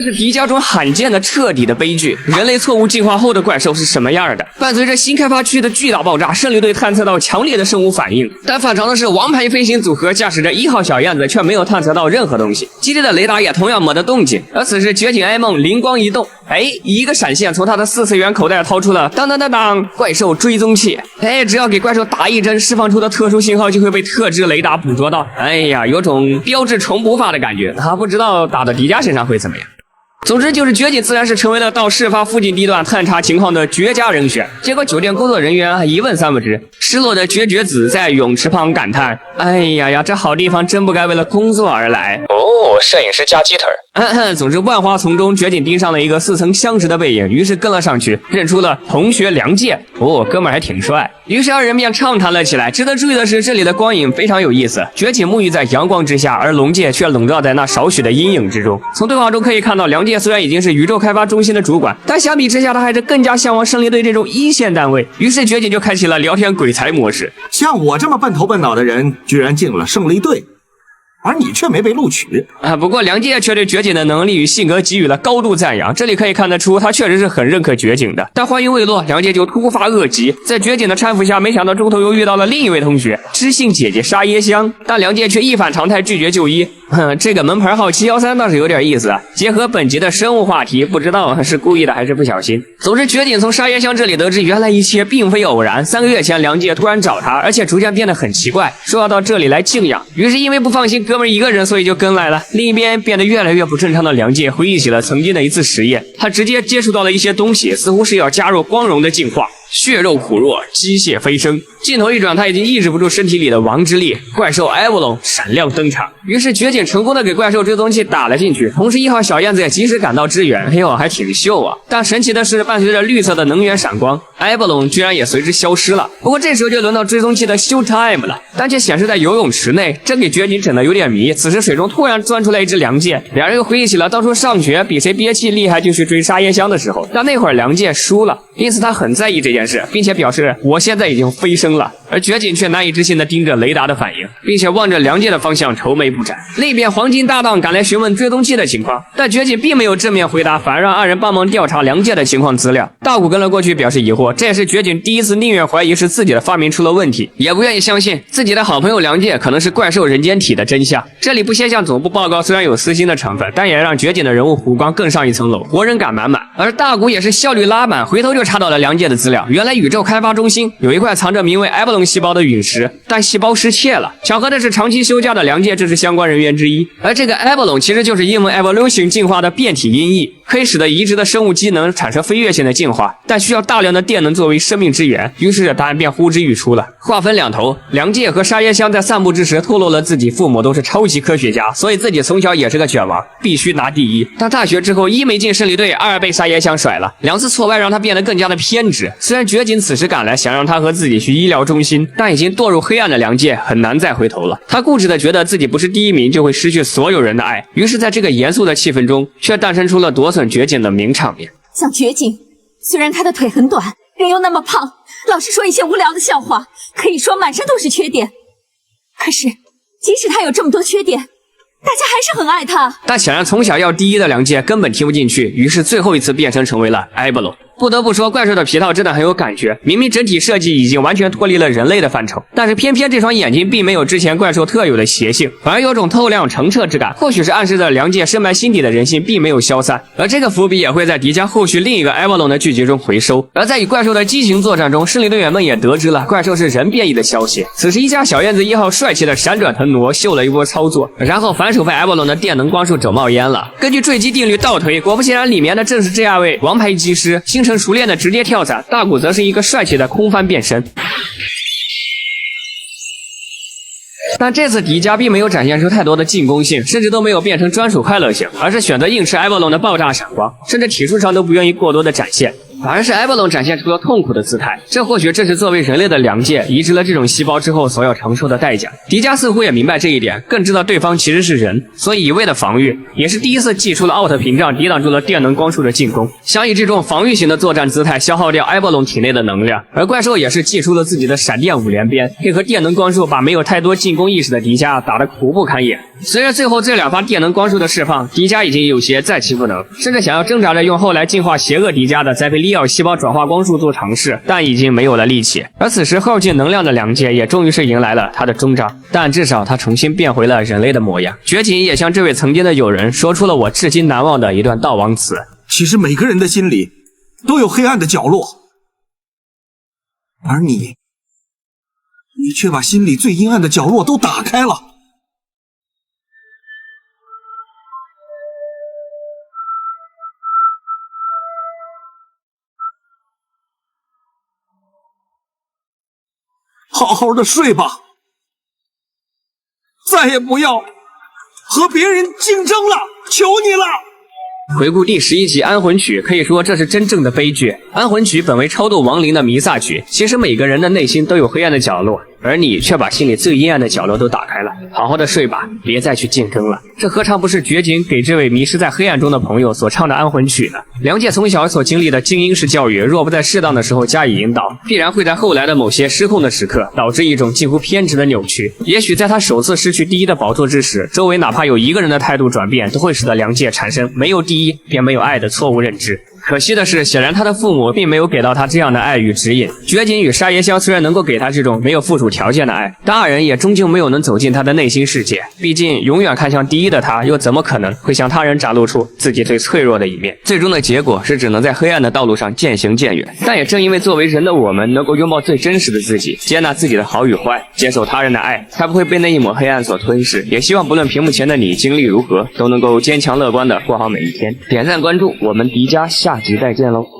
这是迪迦中罕见的彻底的悲剧。人类错误进化后的怪兽是什么样的？伴随着新开发区的巨大爆炸，胜利队探测到强烈的生物反应。但反常的是，王牌飞行组合驾驶着1号小燕子，却没有探测到任何东西。基地的雷达也同样没得动静。而此时，绝景 A 梦灵光一动，一个闪现，从他的4次元口袋掏出了当当当当怪兽追踪器。只要给怪兽打一针，释放出的特殊信号就会被特制雷达捕捉到。有种标志重补法的感觉。不知道打到迪迦身上会怎么样。总之就是绝景自然是成为了到事发附近地段探查情况的绝佳人选。结果酒店工作人员一问三不知，失落的绝子在泳池旁感叹：这好地方真不该为了工作而来。摄影师加鸡腿。总之万花丛中，绝景盯上了一个似曾相识的背影，于是跟了上去，认出了同学梁介。哥们儿还挺帅。于是二人便畅谈了起来。值得注意的是，这里的光影非常有意思，绝景沐浴在阳光之下，而龙介却笼罩在那少许的阴影之中。从对话中可以看到，梁介虽然已经是宇宙开发中心的主管，但相比之下，他还是更加向往胜利队这种一线单位。于是绝景就开启了聊天鬼才模式。像我这么笨头笨脑的人，居然进了胜利队，而你却没被录取不过梁介却对绝景的能力与性格给予了高度赞扬，这里可以看得出他确实是很认可绝景的。但话音未落，梁介就突发恶疾，在绝景的搀扶下，没想到中途又遇到了另一位同学知性姐姐沙耶香，但梁介却一反常态拒绝就医。这个门牌号713倒是有点意思啊。结合本集的生物话题，不知道是故意的还是不小心。总之绝景从沙耶香这里得知，原来一切并非偶然。3个月前梁介突然找他，而且逐渐变得很奇怪，说要到这里来静养。于是因为不放心哥们一个人，所以就跟来了。另一边变得越来越不正常的梁介回忆起了曾经的一次实验，他直接接触到了一些东西，似乎是要加入光荣的进化。血肉苦弱，机械飞升。镜头一转，他已经抑制不住身体里的王之力，怪兽埃沃隆闪亮登场。于是绝景成功的给怪兽追踪器打了进去，同时1号小燕子也及时赶到支援。还挺秀啊！但神奇的是，伴随着绿色的能源闪光，埃沃隆居然也随之消失了。不过这时候就轮到追踪器的 show time 了，但却显示在游泳池内，这给绝景整得有点迷。此时水中突然钻出来一只梁介，两人又回忆起了当初上学比谁憋气厉害就去追沙耶香的时候，但那会儿梁介输了，因此他很在意这件事，并且表示我现在已经飞升了。而绝景却难以置信地盯着雷达的反应，并且望着梁介的方向愁眉不展。另一边黄金搭档赶来询问追踪器的情况，但绝景并没有正面回答，反而让二人帮忙调查梁介的情况资料。大古跟了过去表示疑惑，这也是绝景第一次宁愿怀疑是自己的发明出了问题，也不愿意相信自己的好朋友梁介可能是怪兽人间体的真相。这里不先向总部报告虽然有私心的成分，但也让绝景的人物弧光更上一层楼，活人感满满。而大古也是效率拉满，回头就查到了梁介的资料，原来宇宙开发中心有一块藏着名为埃博隆细胞的陨石，但细胞失窃了。巧合的是，长期休假的梁介正是相关人员之一。而这个埃博隆其实就是英文 evolution 进化的变体音译，可以使得移植的生物机能产生飞跃性的进化，但需要大量的电能作为生命之源。于是答案便呼之欲出了。话分两头，梁介和沙耶香在散步之时透露了自己父母都是超级科学家，所以自己从小也是个卷王，必须拿第一。但大学之后，一没进胜利队，二被沙耶香甩了，2次挫败让他变得更加的偏执。虽然绝景此时赶来想让他和自己去医疗中心，但已经堕入黑暗的梁介很难再回头了。他固执的觉得自己不是第一名就会失去所有人的爱，于是在这个严肃的气氛中，却诞生出了夺笋绝景的名场面。像绝景，虽然他的腿很短，人又那么胖，老是说一些无聊的笑话，可以说满身都是缺点。可是即使他有这么多缺点，大家还是很爱他。但显然从小要第一的梁介根本听不进去，于是最后一次变身成为了埃博隆。不得不说，怪兽的皮套真的很有感觉，明明整体设计已经完全脱离了人类的范畴，但是偏偏这双眼睛并没有之前怪兽特有的邪性，反而有种透亮澄澈之感，或许是暗示着梁介深埋心底的人性并没有消散。而这个伏笔也会在迪迦后续另一个埃博隆的剧集中回收。而在与怪兽的激情作战中，胜利队员们也得知了怪兽是人变异的消息。此时一家小燕子1号帅气的闪转腾挪，秀了一波操作，然后反手被埃博隆的电能光束整冒烟了。根据坠机定律倒推，果不其然，里面的正是这样位王牌机师，心诚熟练的直接跳伞，大古则是一个帅气的空翻变身。但这次迪迦并没有展现出太多的进攻性，甚至都没有变成专属快乐性，而是选择硬吃埃博隆的爆炸闪光，甚至体术上都不愿意过多的展现。反而是埃伯龙展现出了痛苦的姿态。这或许正是作为人类的良界移植了这种细胞之后所要承受的代价。迪迦似乎也明白这一点，更知道对方其实是人，所以一味的防御，也是第一次祭出了奥特屏障，抵挡住了电能光束的进攻。想以这种防御型的作战姿态消耗掉埃伯龙体内的能量，而怪兽也是祭出了自己的闪电五连鞭，配合电能光束把没有太多进攻意识的迪迦打得苦不堪言。随着最后这2发电能光束的释放，迪迦已经有些再起不能，甚至想要挣扎着用后来进化邪恶迪迦的栽培利奥细胞转化光束做尝试，但已经没有了力气。而此时耗尽能量的良界也终于是迎来了他的终章，但至少他重新变回了人类的模样。绝景也向这位曾经的友人说出了我至今难忘的一段悼亡词。其实每个人的心里都有黑暗的角落，而你却把心里最阴暗的角落都打开了。好好的睡吧，再也不要和别人竞争了，求你了。回顾第11集《安魂曲》，可以说这是真正的悲剧。《安魂曲》本为超度亡灵的弥撒曲，其实每个人的内心都有黑暗的角落，而你却把心里最阴暗的角落都打开了。好好的睡吧，别再去竞争了。这何尝不是绝景给这位迷失在黑暗中的朋友所唱的安魂曲呢？良介从小所经历的精英式教育，若不在适当的时候加以引导，必然会在后来的某些失控的时刻，导致一种近乎偏执的扭曲。也许在他首次失去第一的宝座之时，周围哪怕有一个人的态度转变，都会使得良介产生没有第一便没有爱的错误认知。可惜的是，显然他的父母并没有给到他这样的爱与指引。绝景与沙耶香虽然能够给他这种没有附属条件的爱，但2人也终究没有能走进他的内心世界。毕竟永远看向第一的他，又怎么可能会向他人展露出自己最脆弱的一面？最终的结果是只能在黑暗的道路上渐行渐远。但也正因为作为人的我们能够拥抱最真实的自己，接纳自己的好与坏，接受他人的爱，才不会被那一抹黑暗所吞噬。也希望不论屏幕前的你经历如何，都能够坚强乐观的过好每一天。点赞关注，我们迪迦下集再见喽。